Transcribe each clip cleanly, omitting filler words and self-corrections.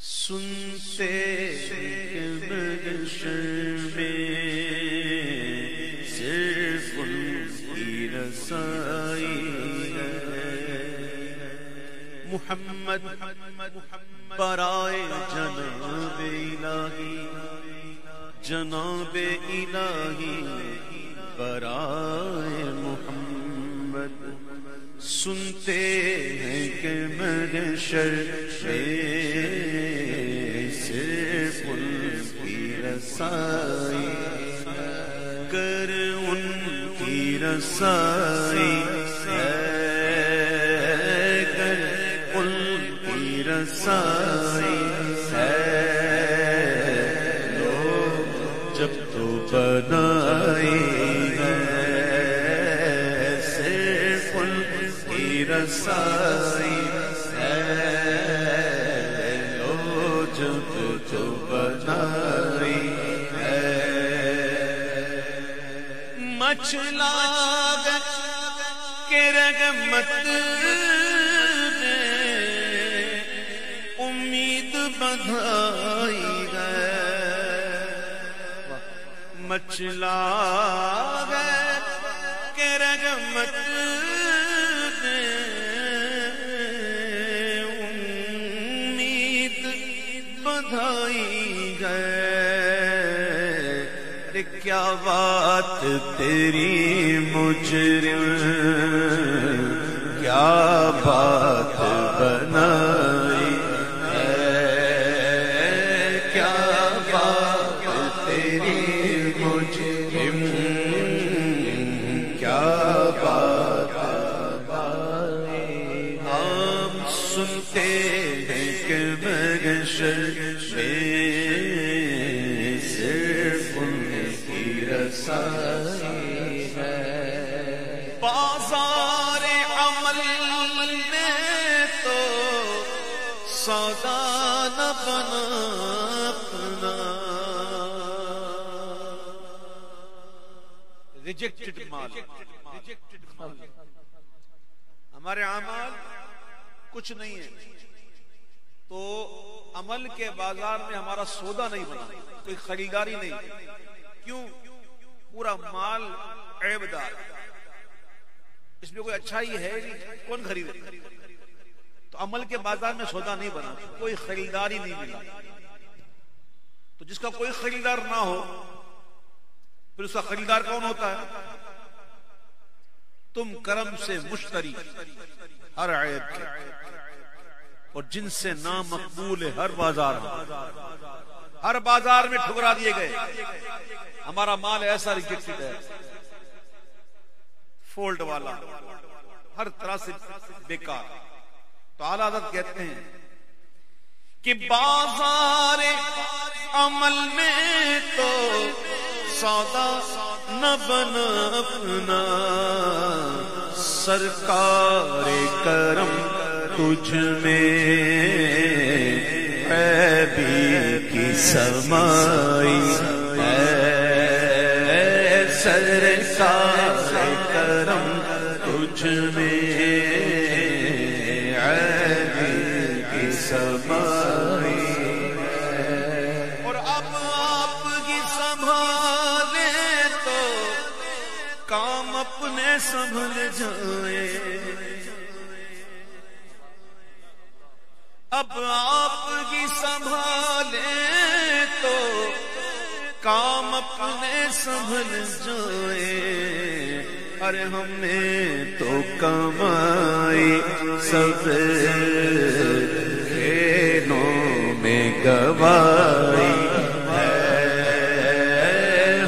سنتے محشر میں صرف ان کی رسائی محمد برائے جناب الہی، جناب الہی برائے محمد سنتے ہیں کہ محشر میں صرف ان کی رسائی کر ان کی رسائی رسائی ہے لوگ جب تو بنائی ہے صرف ان کی رسائی ہے لوگ جب تو بنائی ہے مچھلا کے رحمت بدھائی ہے مچلا گئے کہ رحمت نے امید بدھائی گئے کیا بات تیری مجرم کیا بات بنائی صرف ان کی رسائی ہے بازار عمل میں تو سودا نہ بنا اپنا ریجیکٹڈ مال ہمارے اعمال کچھ نہیں ہے تو عمل کے بازار میں ہمارا سودا نہیں بنا کوئی خریداری نہیں کیوں پورا مال عیب دار اس میں کوئی اچھائی ہے نہیں کون خریدے تو عمل کے بازار میں سودا نہیں بنا کوئی خریداری نہیں ملا تو جس کا کوئی خریدار نہ ہو پھر اس کا خریدار کون ہوتا ہے تم کرم سے مشتری ہر عیب کے اور جن سے نام مقبول ہے ہر بازار میں ٹھکرا دیے گئے ہمارا مال ایسا ریجیکٹڈ ہے فولڈ والا ہر طرح سے بیکار تو اعلیٰ حضرت کہتے ہیں کہ بازار عمل میں تو سودا نہ بنا اپنا سرکار کرم تجھ میں عیبی کی سمائی ہے سرکار کرم تجھ میں عیبی کی سمائی ہے اور اب آپ کی سنبھالے تو کام اپنے سنبھل جائے اب آپ کی سنبھالیں تو کام اپنے سنبھل جائے ارے ہم نے تو کمائی سب کھیلوں میں گوائی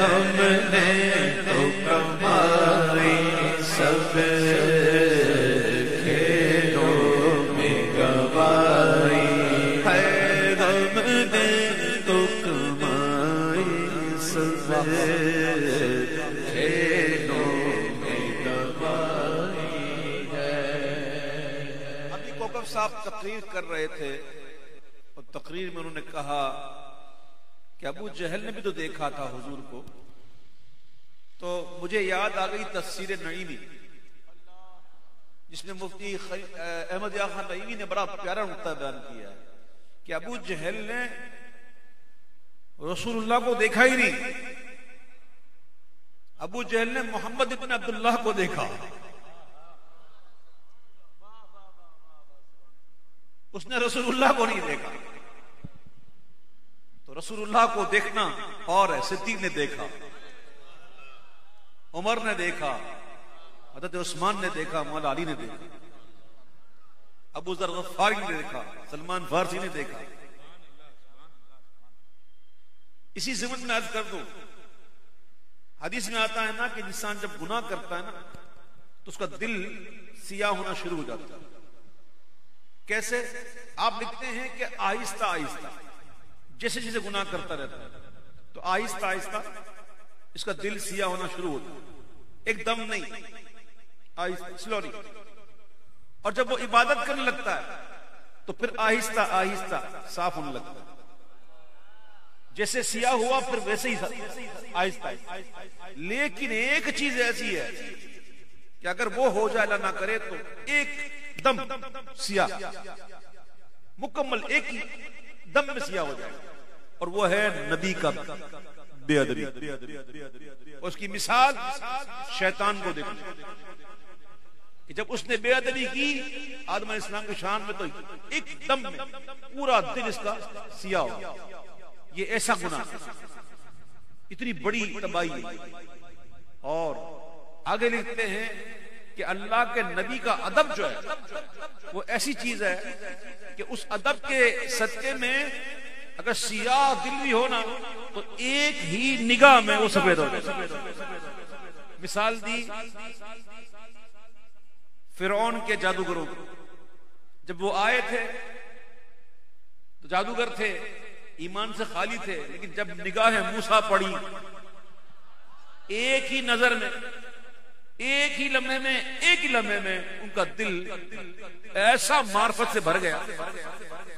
ہم نے تو کمائی سب صاحب تقریر کر رہے تھے اور تقریر میں انہوں نے کہا کہ ابو جہل نے بھی تو دیکھا تھا حضور کو تو مجھے یاد آ گئی تفسیر نعیمی جس میں مفتی احمد یا خان نعیمی نے بڑا پیارا نقطہ بیان کیا ہے کہ ابو جہل نے رسول اللہ کو دیکھا ہی نہیں، ابو جہل نے محمد ابن عبداللہ کو دیکھا، اس نے رسول اللہ کو نہیں دیکھا۔ تو رسول اللہ کو دیکھنا اور ہے، صدیق نے دیکھا، عمر نے دیکھا، حضرت عثمان نے دیکھا، مولا علی نے دیکھا، ابو ذر غفاری نے دیکھا، سلمان فارسی نے دیکھا۔ اسی ضمن میں عرض کر دوں، حدیث میں آتا ہے نا کہ انسان جب گناہ کرتا ہے نا تو اس کا دل سیاہ ہونا شروع ہو جاتا ہے۔ کیسے؟ آپ لکھتے ہیں کہ آہستہ آہستہ جیسے جیسے گناہ کرتا رہتا ہے تو آہستہ آہستہ اس کا دل سیاہ ہونا شروع ہوتا ہے، ایک دم نہیں، آہستہ سلولی۔ اور جب وہ عبادت کرنے لگتا ہے تو پھر آہستہ آہستہ صاف ہونے لگتا ہے، جیسے سیاہ ہوا پھر ویسے ہی آہستہ آہستہ۔ لیکن ایک چیز ایسی ہے کہ اگر وہ ہو جائے اللہ نہ کرے تو ایک دم سیاہ، مکمل ایک ہی دم میں سیاہ ہو جائے، اور وہ ہے نبی کا بے ادبی۔ اس کی مثال شیطان کو دیکھو کہ جب اس نے بے ادبی کی آدم علیہ السلام کی شان میں تو ایک دم میں پورا دل اس کا سیاہ ہو گیا۔ یہ ایسا گناہ، اتنی بڑی تباہی ہے۔ اور آگے لکھتے ہیں کہ اللہ کے نبی کا ادب جو ہے وہ ایسی چیز ہے کہ اس ادب کے صدقے میں اگر سیاہ دل بھی ہونا تو ایک ہی نگاہ میں وہ سفید ہو جائے۔ مثال دی فرعون کے جادوگروں کو، جب وہ آئے تھے تو جادوگر تھے، ایمان سے خالی تھے، لیکن جب نگاہ موسیٰ پڑی ایک ہی نظر میں، ایک ہی لمحے میں ان کا دل ایسا معرفت سے بھر گیا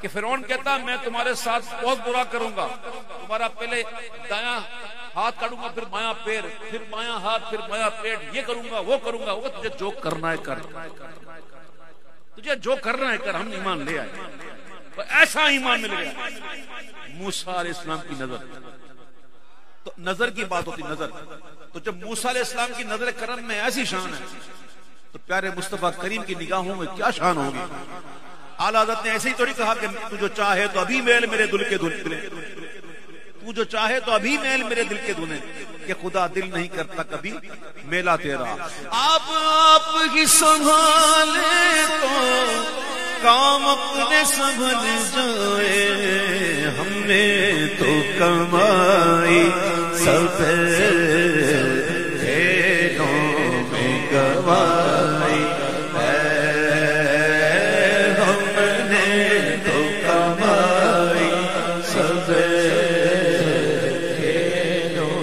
کہ فرعون کہتا میں تمہارے ساتھ بہت برا کروں گا، تمہارا پہلے دایاں ہاتھ کاٹوں گا، پھر بایاں پیر، پھر بایاں ہاتھ، پھر بایاں پیٹ، یہ کروں گا وہ کروں گا، وہ تجھے جو کرنا ہے کر، تجھے جو کرنا ہے کر۔ ہم ایمان لے آئے، ایسا ایمان مل گیا موسیٰ علیہ السلام کی نظر۔ تو نظر کی بات ہوتی، نظر۔ تو جب موسیٰ علیہ السلام کی نظر کرم میں ایسی شان ہے تو پیارے مصطفیٰ کریم کی نگاہوں میں کیا شان ہوگی۔ اعلیٰ حضرت نے ایسے ہی تھوڑی کہا کہ تو جو چاہے تو ابھی میل میرے دل کے دھلے، تو جو چاہے تو ابھی میل میرے دل کے دھلے، کہ خدا دل نہیں کرتا کبھی میلا تیرا۔ آپ ہی سنبھالے تو کام اپنے سنبھل جائے، ہم نے تو کمائی سب کھیلوں میں گوائی ہے، ہم نے تو کمائی سب کھیلوں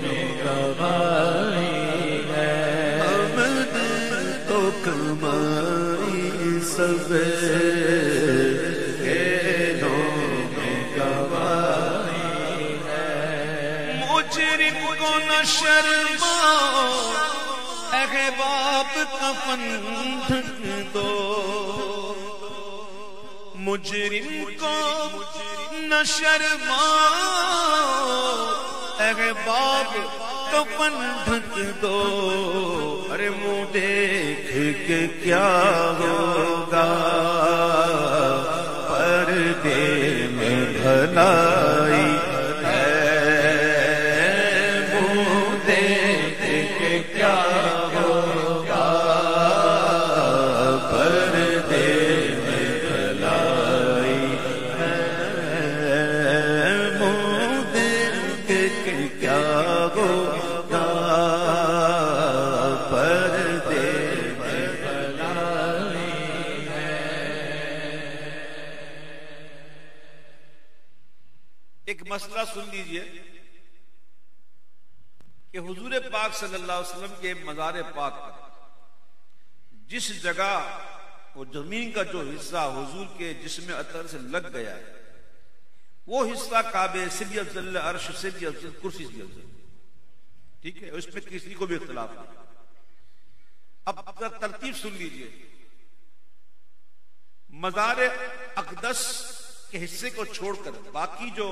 میں گوائی ہے، ہم نے تو کمائی سب شرما احباب کا فن ڈھک دو، مجرم کو نہ شرما احباب کا فن ڈھک دو، ارے منہ دیکھ کے کیا ہوگا پردے میں بھلائی مسئلہ سن لیجئے کہ حضور پاک صلی اللہ علیہ وسلم کے مزار پاک پر جس جگہ وہ زمین کا جو حصہ حضور کے جسم اطہر سے لگ گیا ہے وہ حصہ کعبے سے بھی افضل، عرش سے بھی افضل، کرسی سے بھی افضل، ٹھیک ہے، اس میں کسی کو بھی اختلاف نہیں۔ اب ترتیب سن لیجئے، مزار اقدس کے حصے کو چھوڑ کر باقی جو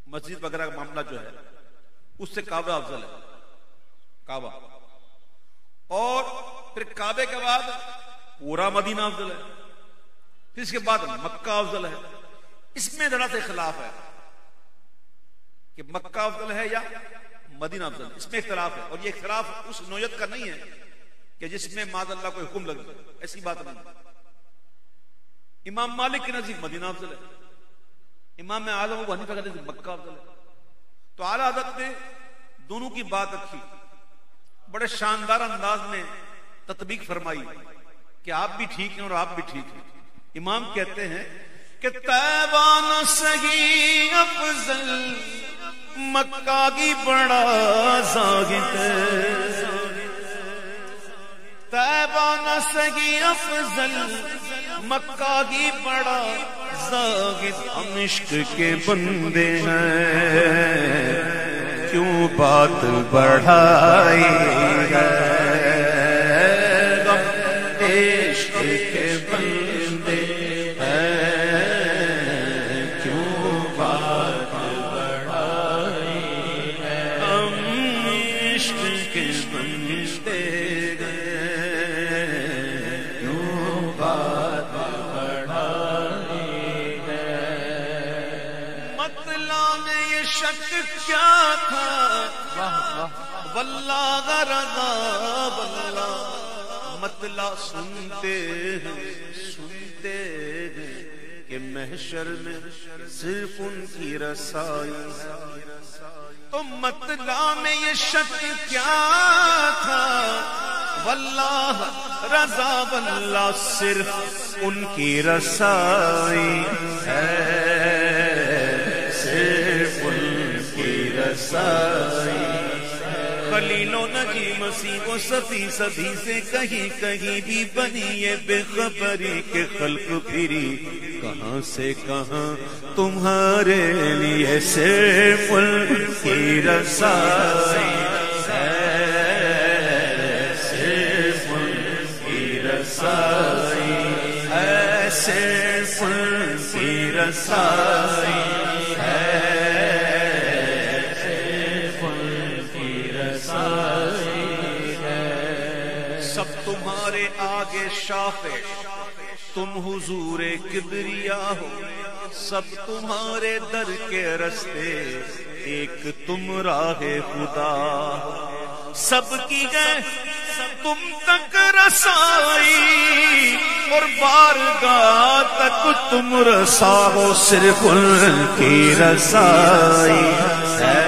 مسجد وغیرہ کا معاملہ جو ہے اس سے کعبہ افضل ہے، کعبہ، اور پھر کعبے کے بعد پورا مدینہ افضل ہے، پھر اس کے بعد مکہ افضل ہے۔ اس میں ذرا سے اختلاف ہے کہ مکہ افضل ہے یا مدینہ افضل ہے، اس میں اختلاف ہے، اور یہ اختلاف اس نوعیت کا نہیں ہے کہ جس میں معاذ اللہ کو حکم لگے، ایسی بات نہیں۔ امام مالک کے نزدیک مدینہ افضل ہے، امام اعظم ابو حنیفہ کے نزدیک مکہ افضل ہے۔ تو اعلیٰ حضرت نے دونوں کی بات رکھی، بڑے شاندار انداز میں تطبیق فرمائی کہ آپ بھی ٹھیک ہیں اور آپ بھی ٹھیک ہیں۔ امام کہتے ہیں کہ طیبہ نہ سہی افضل مکہ کی بڑا زاہد، طیبہ نہ سہی افضل مکہ کی بڑا زاہد، ہم عشق کے بندے ہیں کیوں بات بڑھائی ہے، عشق کے بندے ہیں کیوں بات بڑھائی ہے، ہم عشق کے بندے ہیں کیوں بات بڑھائی ہے۔ مطلب میں یہ شک کیا تھا واللہ رضا واللہ، مطلب سنتے ہیں کہ محشر میں صرف ان کی رسائی، تو مطلب میں یہ شک کیا تھا واللہ رضا واللہ، صرف ان کی رسائی ہے، صرف ان کی رسائی۔ خلیل و نجی مسیح و صفی سبھی سے کہیں بھی بنی یہ بے خبری کے خلق پھری کہاں سے کہاں تمہارے لیے، صرف ان کی رسائی ہے، صرف ان کی رسائی ہے، صرف ان کی رسائی ہے، سب تمہارے آگے شافع تم حضور کبریا ہو، سب تمہارے در کے رستے ایک تم راہ خدا، سب کی ہے تم تک رسائی اور بارگاہ تک تم رسا ہو، صرف ان کی رسائی ہے،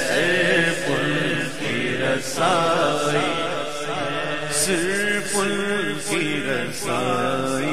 صرف ان کی رسائی، صرف ان کی رسائی